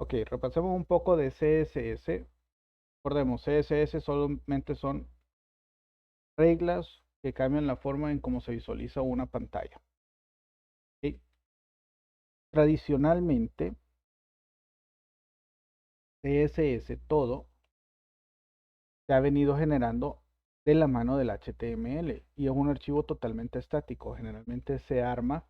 Ok, repasemos un poco de CSS. Recordemos, CSS solamente son reglas que cambian la forma en cómo se visualiza una pantalla. ¿Ok? Tradicionalmente, CSS todo se ha venido generando de la mano del HTML y es un archivo totalmente estático. Generalmente se arma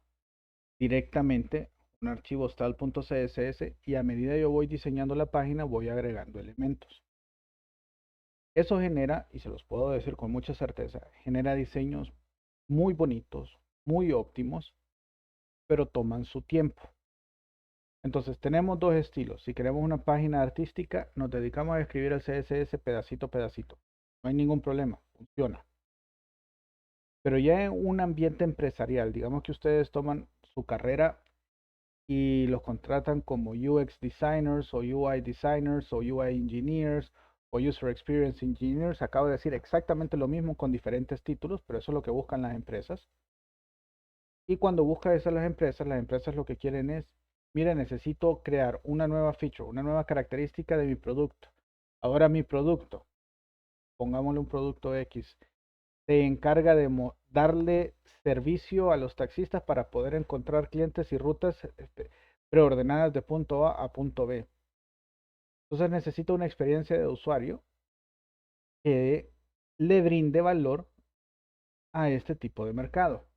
directamente un archivo style.css y a medida yo voy diseñando la página voy agregando elementos. Eso genera, y se los puedo decir con mucha certeza, genera diseños muy bonitos, muy óptimos, pero toman su tiempo. Entonces tenemos dos estilos. Si queremos una página artística, nos dedicamos a escribir el CSS pedacito a pedacito. No hay ningún problema, funciona. Pero ya en un ambiente empresarial, digamos que ustedes toman su carrera y los contratan como UX designers o UI designers o UI engineers o user experience engineers. Acabo de decir exactamente lo mismo con diferentes títulos, pero eso es lo que buscan las empresas. Y cuando buscan eso las empresas lo que quieren es, mira, necesito crear una nueva feature, una nueva característica de mi producto. Ahora mi producto, pongámosle un producto X, se encarga de darle servicio a los taxistas para poder encontrar clientes y rutas preordenadas de punto A a punto B. Entonces necesito una experiencia de usuario que le brinde valor a este tipo de mercado.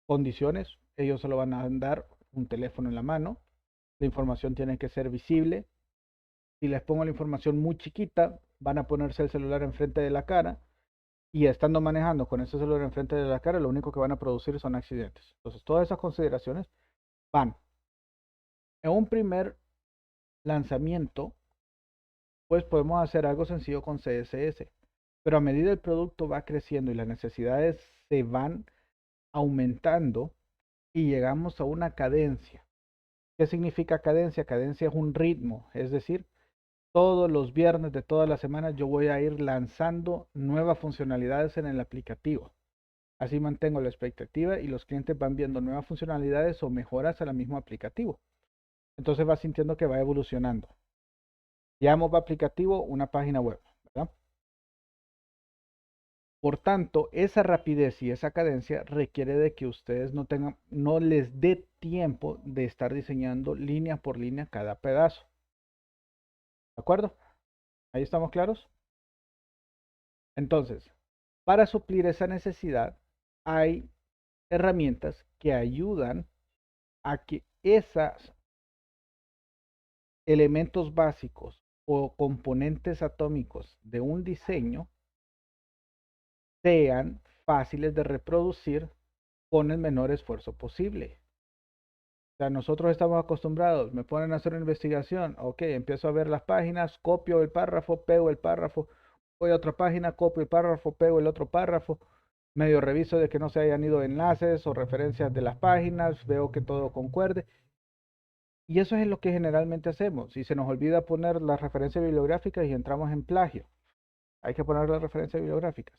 Condiciones, ellos se lo van a dar un teléfono en la mano, la información tiene que ser visible. Si les pongo la información muy chiquita, van a ponerse el celular enfrente de la cara y estando manejando con ese celular enfrente de la cara, lo único que van a producir son accidentes. Entonces, todas esas consideraciones van. En un primer lanzamiento, pues podemos hacer algo sencillo con CSS, pero a medida el producto va creciendo y las necesidades se van aumentando y llegamos a una cadencia. ¿Qué significa cadencia? Cadencia es un ritmo, es decir, todos los viernes de todas las semanas yo voy a ir lanzando nuevas funcionalidades en el aplicativo. Así mantengo la expectativa y los clientes van viendo nuevas funcionalidades o mejoras al mismo aplicativo. Entonces va sintiendo que va evolucionando. Llamamos aplicativo una página web, ¿verdad? Por tanto, esa rapidez y esa cadencia requiere de que ustedes no les dé tiempo de estar diseñando línea por línea cada pedazo. ¿De acuerdo? ¿Ahí estamos claros? Entonces, para suplir esa necesidad, hay herramientas que ayudan a que esos elementos básicos o componentes atómicos de un diseño sean fáciles de reproducir con el menor esfuerzo posible. O sea, nosotros estamos acostumbrados, me ponen a hacer una investigación, ok, empiezo a ver las páginas, copio el párrafo, pego el párrafo, voy a otra página, copio el párrafo, pego el otro párrafo, medio reviso de que no se hayan ido enlaces o referencias de las páginas, veo que todo concuerde. Y eso es lo que generalmente hacemos. Y se nos olvida poner las referencias bibliográficas y entramos en plagio. Hay que poner las referencias bibliográficas.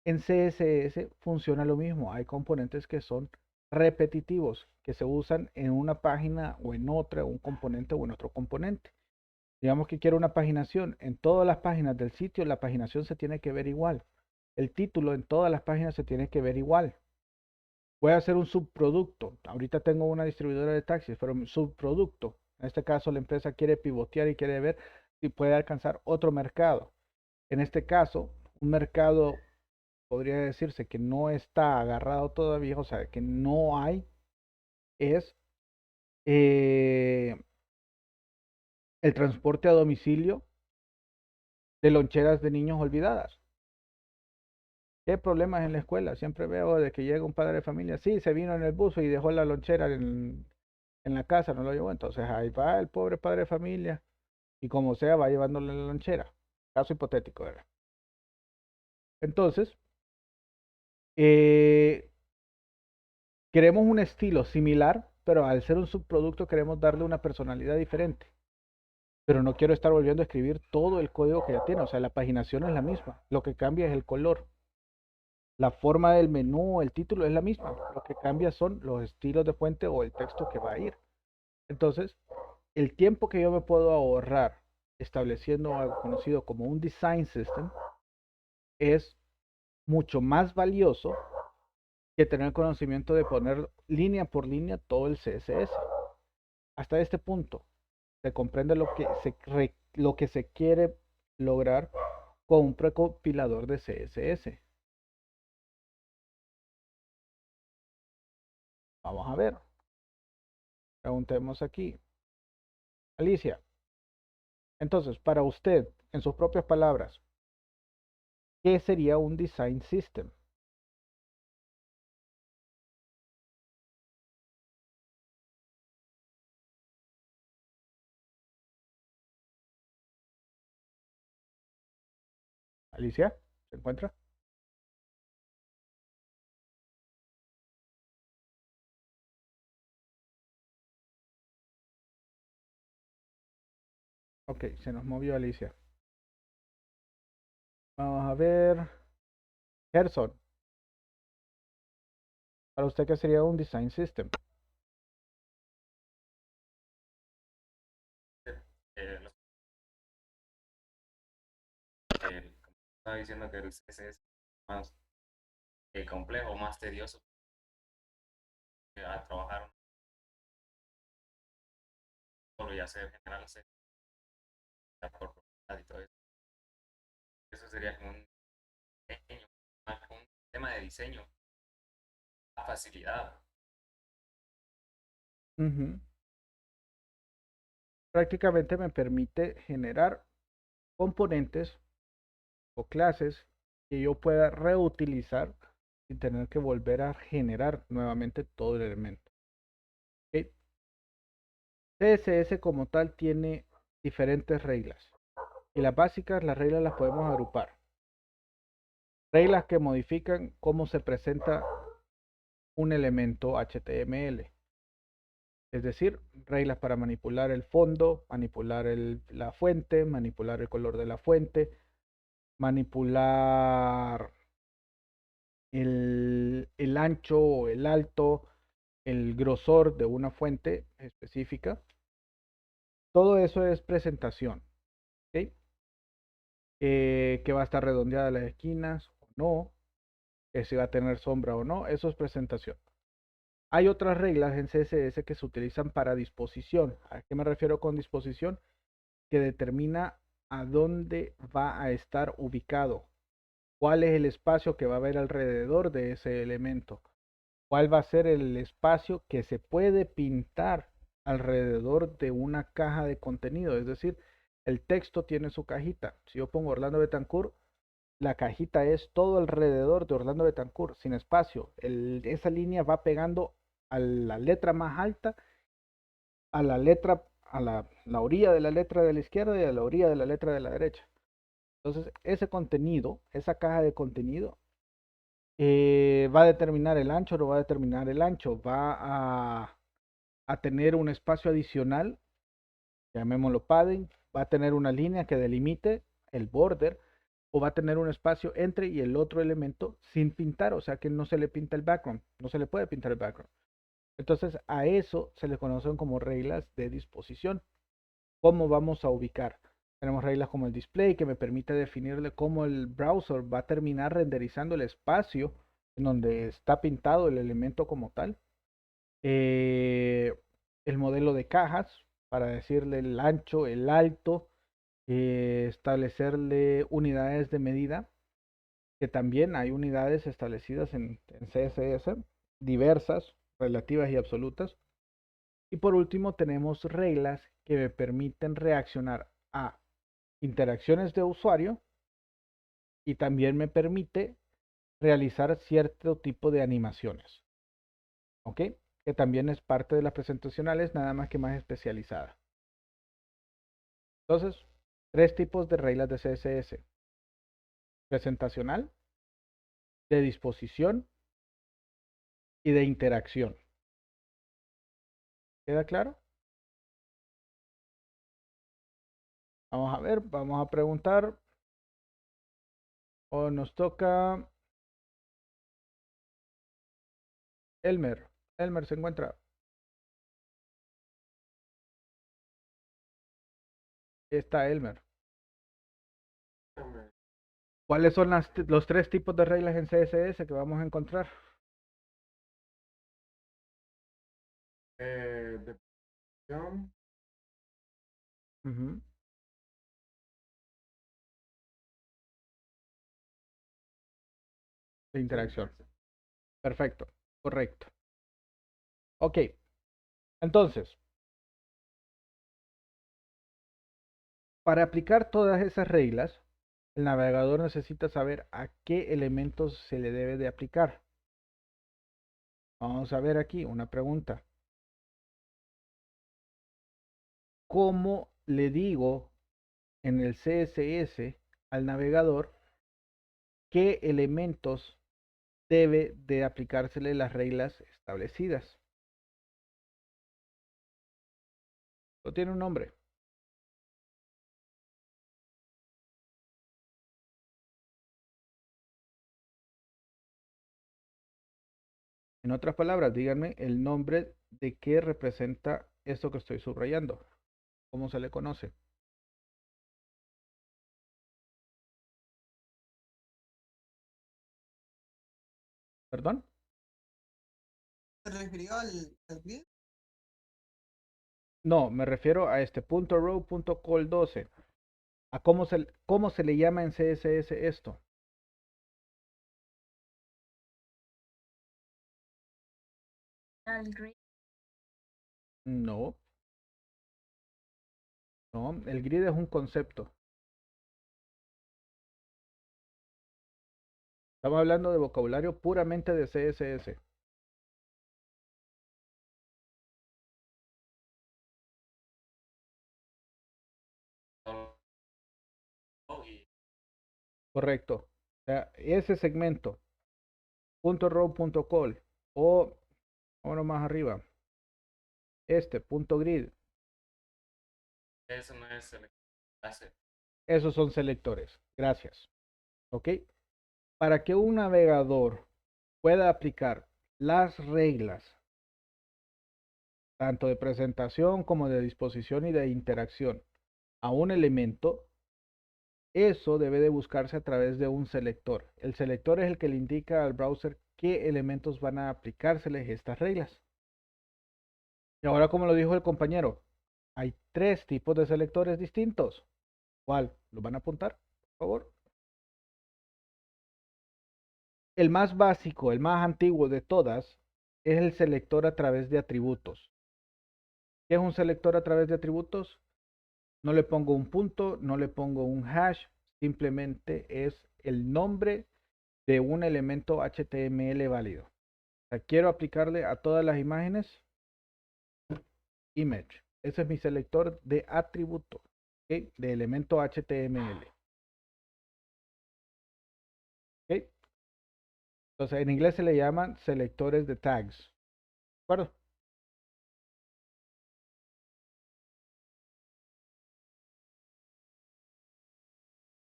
En CSS funciona lo mismo. Hay componentes que son repetitivos, que se usan en una página o en otra, un componente o en otro componente. Digamos que quiero una paginación. En todas las páginas del sitio, la paginación se tiene que ver igual. El título en todas las páginas se tiene que ver igual. Voy a hacer un subproducto. Ahorita tengo una distribuidora de taxis, pero un subproducto. En este caso, la empresa quiere pivotear y quiere ver si puede alcanzar otro mercado. En este caso, un mercado podría decirse que no está agarrado todavía, o sea, que no hay, es eh, el transporte a domicilio de loncheras de niños olvidadas. ¿Qué problemas en la escuela? Siempre veo de que llega un padre de familia, sí, se vino en el bus y dejó la lonchera en la casa, no lo llevó. Entonces ahí va el pobre padre de familia y como sea va llevándole la lonchera. Caso hipotético, ¿verdad? Entonces, eh, queremos un estilo similar, pero al ser un subproducto queremos darle una personalidad diferente. Pero no quiero estar volviendo a escribir todo el código que ya tiene. O sea, la paginación es la misma. Lo que cambia es el color. La forma del menú, el título es la misma. Lo que cambia son los estilos de fuente o el texto que va a ir. Entonces, el tiempo que yo me puedo ahorrar estableciendo algo conocido como un design system es mucho más valioso que tener conocimiento de poner línea por línea todo el CSS. Hasta este punto se comprende lo que se quiere lograr con un precopilador de CSS. Vamos a ver. Preguntemos aquí. Alicia, entonces, para usted, en sus propias palabras, ¿qué sería un design system? Alicia, ¿se encuentra? Ok, se nos movió Alicia. Vamos a ver. Gerson, para usted, ¿qué sería un design system? Lo que como estaba diciendo que el CSS es más complejo, más tedioso a trabajar solo y hacer general C por propiedad y todo eso. Eso sería como un diseño, más como un tema de diseño, la facilidad. Ujú. Prácticamente me permite generar componentes o clases que yo pueda reutilizar sin tener que volver a generar nuevamente todo el elemento. ¿Ok? CSS como tal tiene diferentes reglas y las básicas, las reglas las podemos agrupar. Reglas que modifican cómo se presenta un elemento HTML, es decir, reglas para manipular el fondo, manipular la fuente, manipular el color de la fuente, manipular el ancho o el alto, el grosor de una fuente específica. Todo eso es presentación, ¿ok? Que va a estar redondeada las esquinas o no, que si va a tener sombra o no, eso es presentación. Hay otras reglas en CSS que se utilizan para disposición. ¿A qué me refiero con disposición? Que determina a dónde va a estar ubicado, cuál es el espacio que va a haber alrededor de ese elemento, cuál va a ser el espacio que se puede pintar alrededor de una caja de contenido. Es decir, el texto tiene su cajita. Si yo pongo Orlando Betancourt, la cajita es todo alrededor de Orlando Betancourt, sin espacio. Esa línea va pegando a la letra más alta, a la letra, la orilla de la letra de la izquierda y a la orilla de la letra de la derecha. Entonces, ese contenido, esa caja de contenido, va a determinar el ancho, no va a determinar el ancho, a tener un espacio adicional, llamémoslo padding, va a tener una línea que delimite el border, o va a tener un espacio entre y el otro elemento sin pintar, o sea que no se le pinta el background, no se le puede pintar el background. Entonces a eso se le conocen como reglas de disposición. ¿Cómo vamos a ubicar? Tenemos reglas como el display que me permite definirle cómo el browser va a terminar renderizando el espacio en donde está pintado el elemento como tal. Eh, el modelo de cajas para decirle el ancho, el alto, establecerle unidades de medida, que también hay unidades establecidas en CSS, diversas, relativas y absolutas. Y por último tenemos reglas que me permiten reaccionar a interacciones de usuario y también me permite realizar cierto tipo de animaciones, ¿ok? Que también es parte de las presentacionales, nada más que más especializada. Entonces, tres tipos de reglas de CSS: presentacional, de disposición y de interacción. ¿Queda claro? Vamos a ver, vamos a preguntar. O nos toca Elmer. Elmer se encuentra. Está Elmer. Hombre, ¿Cuáles son los tres tipos de reglas en CSS que vamos a encontrar? Definición, Ujú. De interacción. Perfecto. Correcto. Ok. Entonces, para aplicar todas esas reglas, el navegador necesita saber a qué elementos se le debe de aplicar. Vamos a ver aquí una pregunta. ¿Cómo le digo en el CSS al navegador qué elementos debe de aplicársele las reglas establecidas? ¿No tiene un nombre? En otras palabras, díganme el nombre de qué representa esto que estoy subrayando. ¿Cómo se le conoce? ¿Perdón? ¿Se refirió al grid? No, me refiero a este punto .row punto col 12. ¿A cómo se le llama en CSS esto? Al grid. No, no, el grid es un concepto. Estamos hablando de vocabulario puramente de CSS. Y Correcto. O sea, ese segmento, punto .row punto col o, ahora más arriba, este punto .grid, eso no es el clase. esos son selectores. Gracias. ¿Ok? Para que un navegador pueda aplicar las reglas, tanto de presentación como de disposición y de interacción, a un elemento, eso debe de buscarse a través de un selector. El selector es el que le indica al browser qué elementos van a aplicárseles estas reglas. Y ahora, como lo dijo el compañero, hay tres tipos de selectores distintos. ¿Cuál? ¿Los van a apuntar, por favor? El más básico, el más antiguo de todas, es el selector a través de atributos. ¿Qué es un selector a través de atributos? No le pongo un punto, no le pongo un hash, simplemente es el nombre de un elemento HTML válido. O sea, quiero aplicarle a todas las imágenes image. Ese es mi selector de atributo, ¿ok? De elemento HTML. ¿Ok? Entonces, en inglés se le llaman selectores de tags. ¿De acuerdo?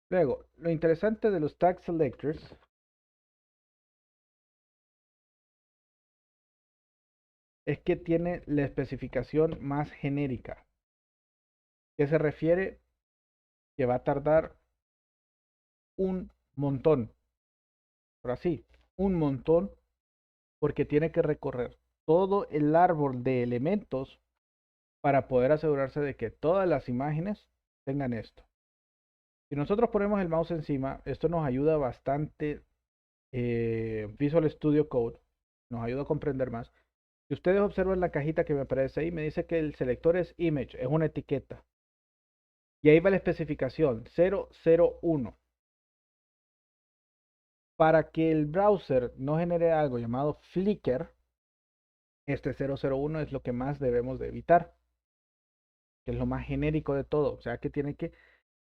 Luego, lo interesante de los tag selectors es que tiene la especificación más genérica. ¿Qué se refiere? Que va a tardar un montón, por así, un montón, porque tiene que recorrer todo el árbol de elementos para poder asegurarse de que todas las imágenes tengan esto. Si nosotros ponemos el mouse encima, esto nos ayuda bastante. Visual Studio Code nos ayuda a comprender más. Si ustedes observan la cajita que me aparece ahí, me dice que el selector es image, es una etiqueta. Y ahí va la especificación 001. Para que el browser no genere algo llamado Flickr, este 001 es lo que más debemos de evitar, que es lo más genérico de todo. O sea que tiene que,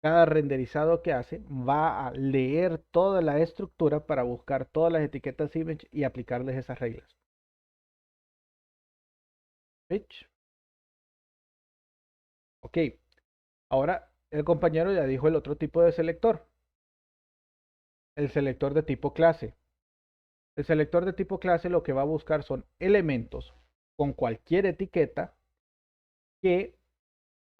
cada renderizado que hace, va a leer toda la estructura para buscar todas las etiquetas image y aplicarles esas reglas. Bitch. Ok, ahora el compañero ya dijo el otro tipo de selector, el selector de tipo clase. El selector de tipo clase lo que va a buscar son elementos con cualquier etiqueta que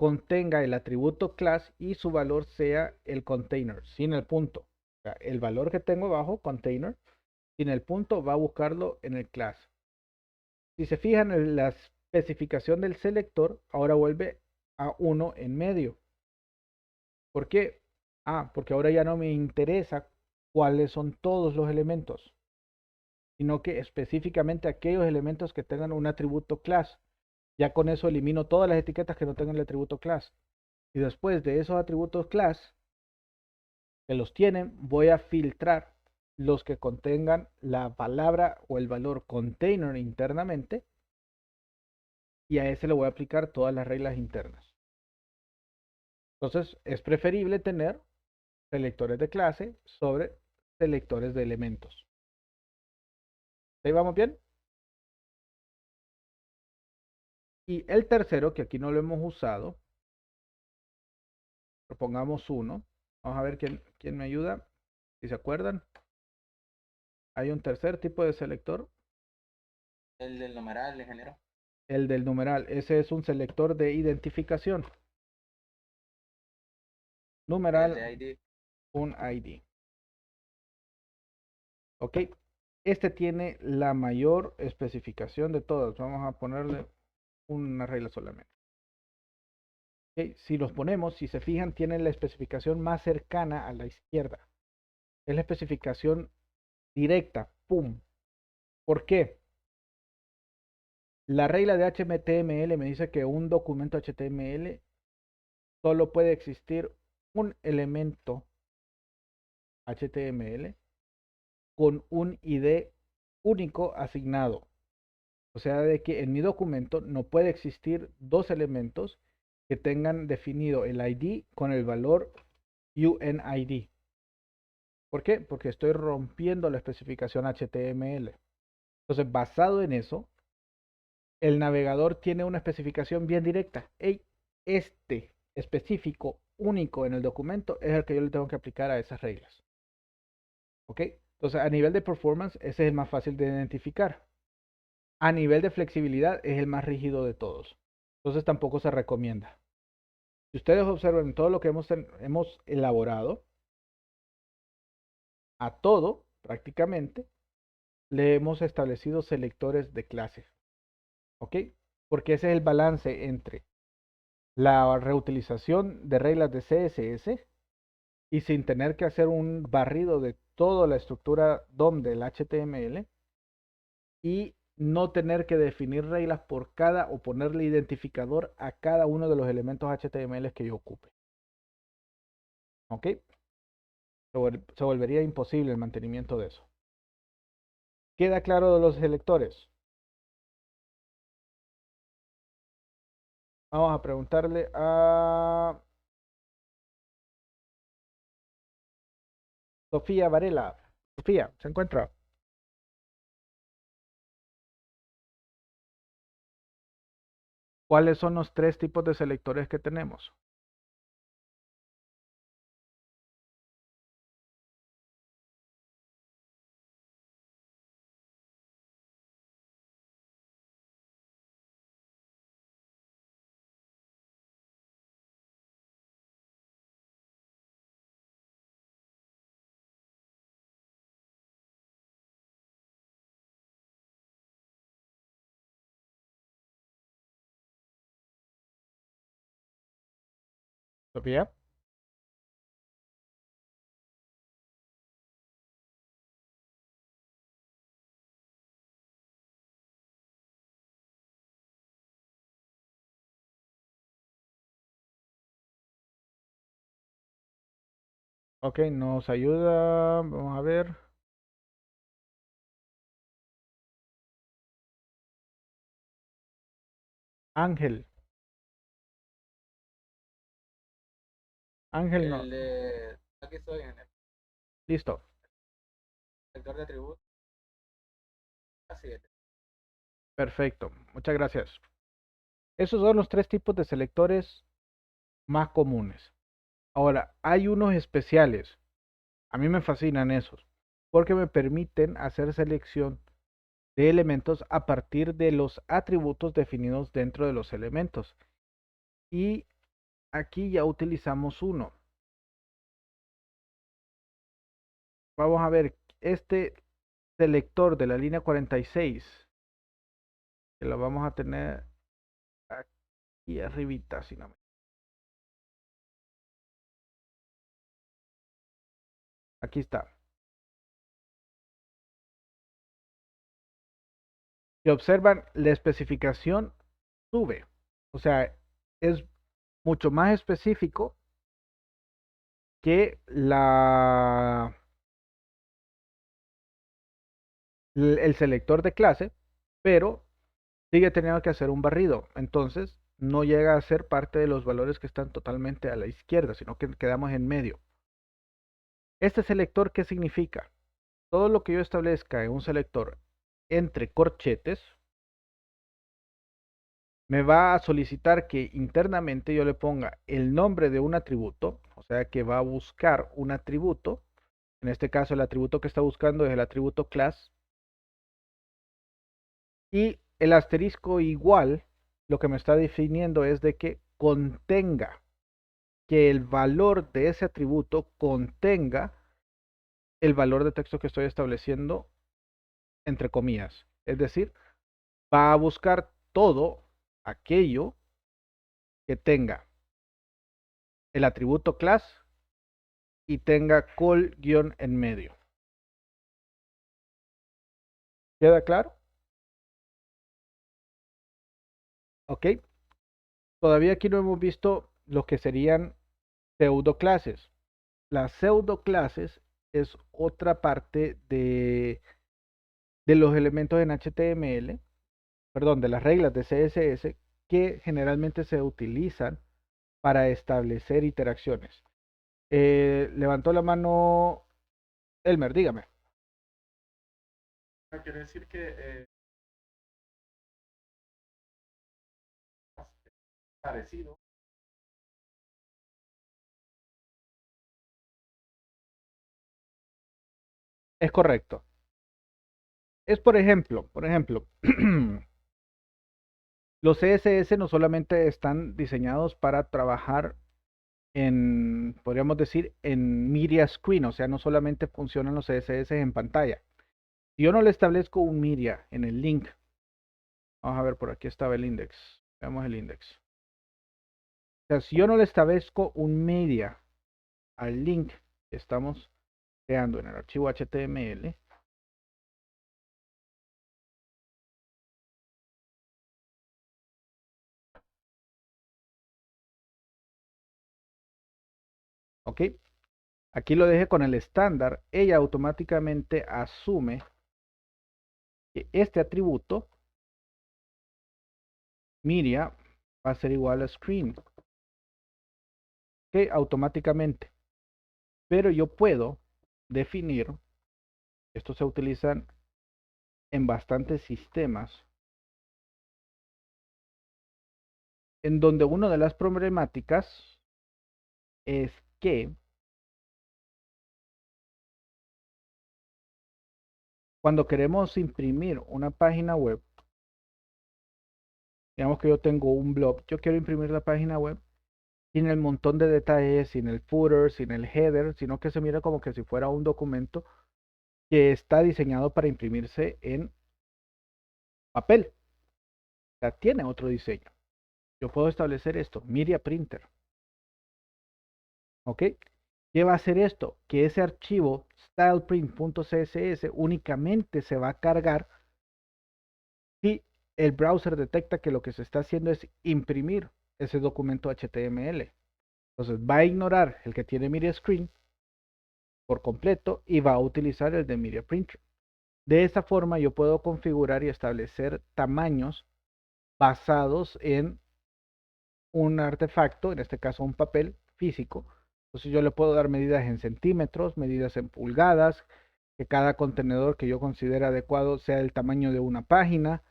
contenga el atributo class y su valor sea el container, sin el punto. O sea, el valor que tengo abajo, container, sin el punto, va a buscarlo en el class. Si se fijan en la especificación del selector, ahora vuelve a 1 en medio. ¿Por qué? Porque ahora ya no me interesa cuáles son todos los elementos, sino que específicamente aquellos elementos que tengan un atributo class. Ya con eso elimino todas las etiquetas que no tengan el atributo class. Y después de esos atributos class que los tienen, voy a filtrar los que contengan la palabra o el valor container internamente, y a ese le voy a aplicar todas las reglas internas. Entonces es preferible tener selectores de clase sobre selectores de elementos. ¿Ahí vamos bien? Y el tercero, que aquí no lo hemos usado, propongamos uno. Vamos a ver quién me ayuda. Si se acuerdan, hay un tercer tipo de selector. El del numeral, ingeniero. El del numeral. Ese es un selector de identificación. Numeral, El de ID. un ID. Ok. Este tiene la mayor especificación de todas. Vamos a ponerle una regla solamente. Okay. Si los ponemos, si se fijan, tienen la especificación más cercana a la izquierda. Es la especificación directa. ¡Pum! ¿Por qué? La regla de HTML me dice que un documento HTML solo puede existir un elemento HTML con un ID único asignado. O sea, de que en mi documento no puede existir dos elementos que tengan definido el ID con el valor UNID. ¿Por qué? Porque estoy rompiendo la especificación HTML. Entonces, basado en eso, el navegador tiene una especificación bien directa. Hey, este específico único en el documento es el que yo le tengo que aplicar a esas reglas. ¿Ok? Entonces, a nivel de performance, ese es el más fácil de identificar. A nivel de flexibilidad, es el más rígido de todos. Entonces, tampoco se recomienda. Si ustedes observan todo lo que hemos elaborado, a todo, prácticamente, le hemos establecido selectores de clases. ¿Ok? Porque ese es el balance entre la reutilización de reglas de CSS y sin tener que hacer un barrido de toda la estructura DOM del HTML y no tener que definir reglas por cada o ponerle identificador a cada uno de los elementos HTML que yo ocupe. ¿Ok? Se volvería imposible el mantenimiento de eso. ¿Queda claro de los selectores? Vamos a preguntarle a Sofía Varela. Sofía, ¿se encuentra? ¿Cuáles son los tres tipos de selectores que tenemos? Sofía. Ok, nos ayuda. Vamos a ver. Ángel. Ángel no. El de... Aquí estoy en el Listo. sector de atributos. Así es. Perfecto. Muchas gracias. Esos son los tres tipos de selectores más comunes. Ahora, hay unos especiales. A mí me fascinan esos, porque me permiten hacer selección de elementos a partir de los atributos definidos dentro de los elementos. Y aquí ya utilizamos uno. Vamos a ver este selector de la línea 46, que lo vamos a tener aquí arribita, si no me... Aquí está. Si observan, la especificación sube. O sea, es mucho más específico que el selector de clase, pero sigue teniendo que hacer un barrido. Entonces, no llega a ser parte de los valores que están totalmente a la izquierda, sino que quedamos en medio. Este selector, ¿qué significa? Todo lo que yo establezca en un selector entre corchetes me va a solicitar que internamente yo le ponga el nombre de un atributo, o sea que va a buscar un atributo. En este caso el atributo que está buscando es el atributo class, y el asterisco igual lo que me está definiendo es de que contenga, que el valor de ese atributo contenga el valor de texto que estoy estableciendo entre comillas. Es decir, va a buscar todo aquello que tenga el atributo class y tenga call guión en medio. ¿Queda claro? Ok. Todavía aquí no hemos visto lo que serían pseudo clases. Las pseudo clases es otra parte de los elementos en HTML, perdón, de las reglas de CSS que generalmente se utilizan para establecer interacciones. Levantó la mano Elmer, dígame. Quiere decir que parecido. Es correcto. Es por ejemplo, los CSS no solamente están diseñados para trabajar en, podríamos decir, en media screen, o sea, no solamente funcionan los CSS en pantalla. Si yo no le establezco un media en el link, vamos a ver, por aquí estaba el index, veamos el index. O sea, si yo no le establezco un media al link que estamos creando en el archivo HTML, ok, aquí lo dejé con el estándar, ella automáticamente asume que este atributo media va a ser igual a screen, que automáticamente, pero yo puedo definir, estos se utilizan en bastantes sistemas, en donde una de las problemáticas es que cuando queremos imprimir una página web, digamos que yo tengo un blog, yo quiero imprimir la página web sin el montón de detalles, sin el footer, sin el header, sino que se mira como que si fuera un documento que está diseñado para imprimirse en papel. O sea, tiene otro diseño. Yo puedo establecer esto, Media Printer. ¿Ok? ¿Qué va a hacer esto? Que ese archivo styleprint.css únicamente se va a cargar si el browser detecta que lo que se está haciendo es imprimir ese documento HTML. Entonces va a ignorar el que tiene Media Screen por completo y va a utilizar el de Media Printer. De esta forma yo puedo configurar y establecer tamaños basados en un artefacto, en este caso un papel físico. Entonces yo le puedo dar medidas en centímetros, medidas en pulgadas, que cada contenedor que yo considere adecuado sea el tamaño de una página.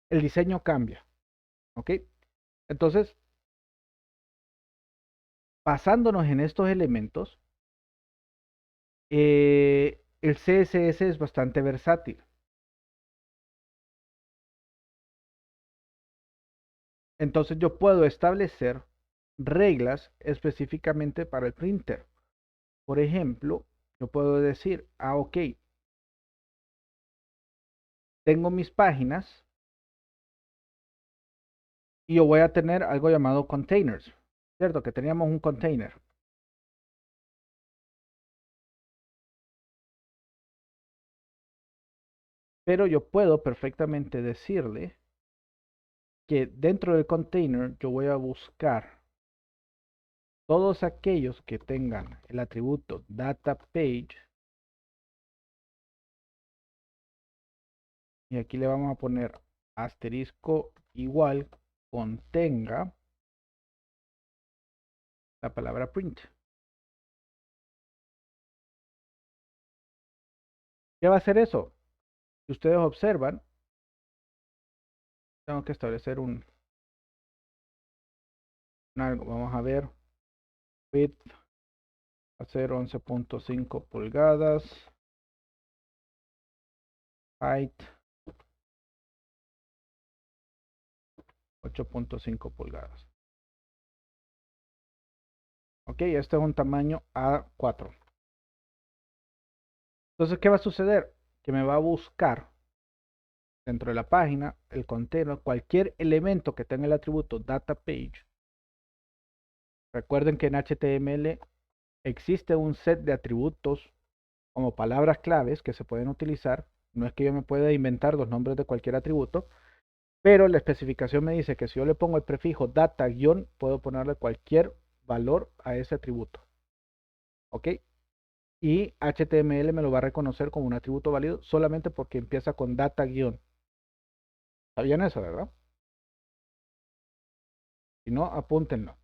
El diseño cambia. ¿Ok? Entonces, basándonos en estos elementos, el CSS es bastante versátil. Entonces yo puedo establecer reglas específicamente para el printer. Por ejemplo, yo puedo decir, ok, tengo mis páginas y yo voy a tener algo llamado containers, ¿cierto? Que teníamos un container. Pero yo puedo perfectamente decirle que dentro del container yo voy a buscar todos aquellos que tengan el atributo data page. Y aquí le vamos a poner asterisco igual contenga la palabra print. ¿Qué va a hacer eso? Si ustedes observan, tengo que establecer algo. Vamos a ver. Width va a ser 11.5 pulgadas. Height 8.5 pulgadas. Ok, este es un tamaño A4. Entonces, ¿qué va a suceder? Que me va a buscar dentro de la página, el container, cualquier elemento que tenga el atributo data page. Recuerden que en HTML existe un set de atributos como palabras claves que se pueden utilizar. No es que yo me pueda inventar los nombres de cualquier atributo, pero la especificación me dice que si yo le pongo el prefijo data guión, puedo ponerle cualquier valor a ese atributo. ¿Ok? Y HTML me lo va a reconocer como un atributo válido solamente porque empieza con data guión. ¿Sabían eso, verdad? Si no, apúntenlo.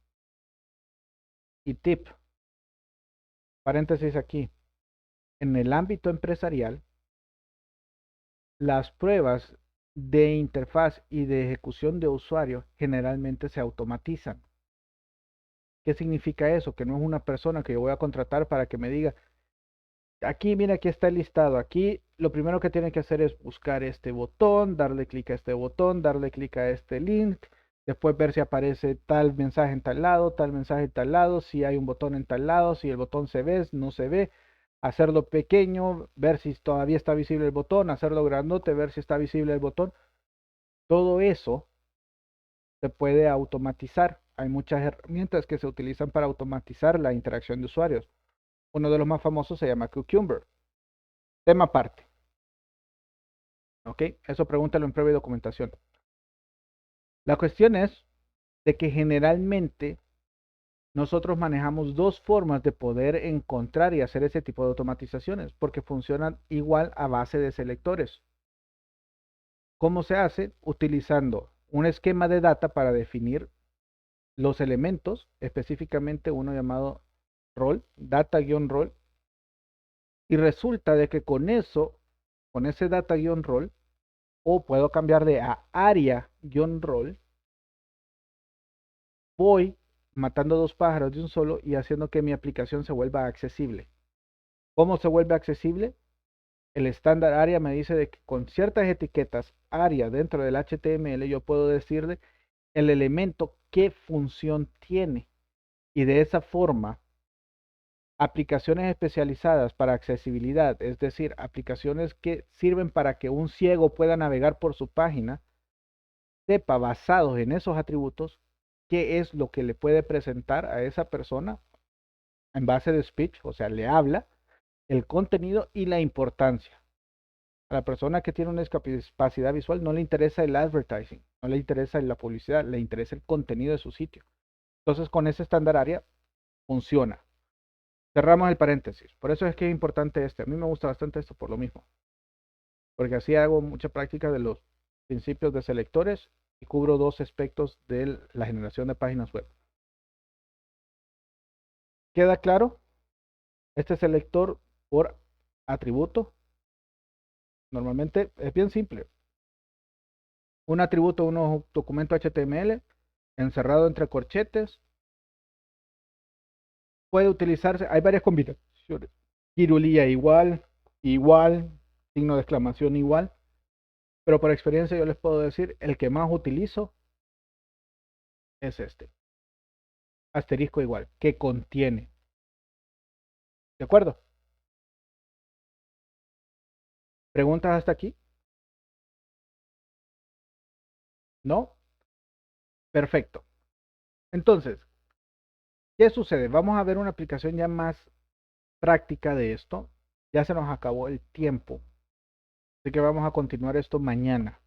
Y tip, paréntesis aquí, en el ámbito empresarial, las pruebas de interfaz y de ejecución de usuario generalmente se automatizan. ¿Qué significa eso? Que no es una persona que yo voy a contratar para que me diga, aquí, mira, aquí está el listado. Aquí lo primero que tiene que hacer es buscar este botón, darle clic a este botón, darle clic a este link, después ver si aparece tal mensaje en tal lado, tal mensaje en tal lado, si hay un botón en tal lado, si el botón se ve, no se ve, hacerlo pequeño, ver si todavía está visible el botón, hacerlo grandote, ver si está visible el botón. Todo eso se puede automatizar. Hay muchas herramientas que se utilizan para automatizar la interacción de usuarios. Uno de los más famosos se llama Cucumber. Tema aparte. ¿Ok? Eso pregúntalo en prueba y documentación. La cuestión es de que generalmente nosotros manejamos dos formas de poder encontrar y hacer ese tipo de automatizaciones, porque funcionan igual a base de selectores. ¿Cómo se hace? Utilizando un esquema de data para definir los elementos, específicamente uno llamado rol, data-rol, y resulta de que con eso, con ese data-rol, o puedo cambiarle a área-rol, voy matando dos pájaros de un solo y haciendo que mi aplicación se vuelva accesible. ¿Cómo se vuelve accesible? El estándar área me dice de que con ciertas etiquetas área dentro del HTML yo puedo decirle el elemento qué función tiene. Y de esa forma, aplicaciones especializadas para accesibilidad, es decir, aplicaciones que sirven para que un ciego pueda navegar por su página, sepa basados en esos atributos qué es lo que le puede presentar a esa persona en base de speech, o sea, le habla, el contenido y la importancia. A la persona que tiene una discapacidad visual no le interesa el advertising, no le interesa la publicidad, le interesa el contenido de su sitio. Entonces, con ese estándar área funciona. Cerramos el paréntesis. Por eso es que es importante este. A mí me gusta bastante esto por lo mismo. Porque así hago mucha práctica de los principios de selectores y cubro dos aspectos de la generación de páginas web. ¿Queda claro? Este selector por atributo normalmente es bien simple. Un atributo, un documento HTML encerrado entre corchetes. Puede utilizarse, hay varias combinaciones. Quirulía igual, igual, signo de exclamación igual. Pero por experiencia yo les puedo decir, el que más utilizo es este. asterisco igual, que contiene. ¿De acuerdo? ¿Preguntas hasta aquí? ¿No? Perfecto. Entonces, ¿qué sucede? Vamos a ver una aplicación ya más práctica de esto. Ya se nos acabó el tiempo. Así que vamos a continuar esto mañana.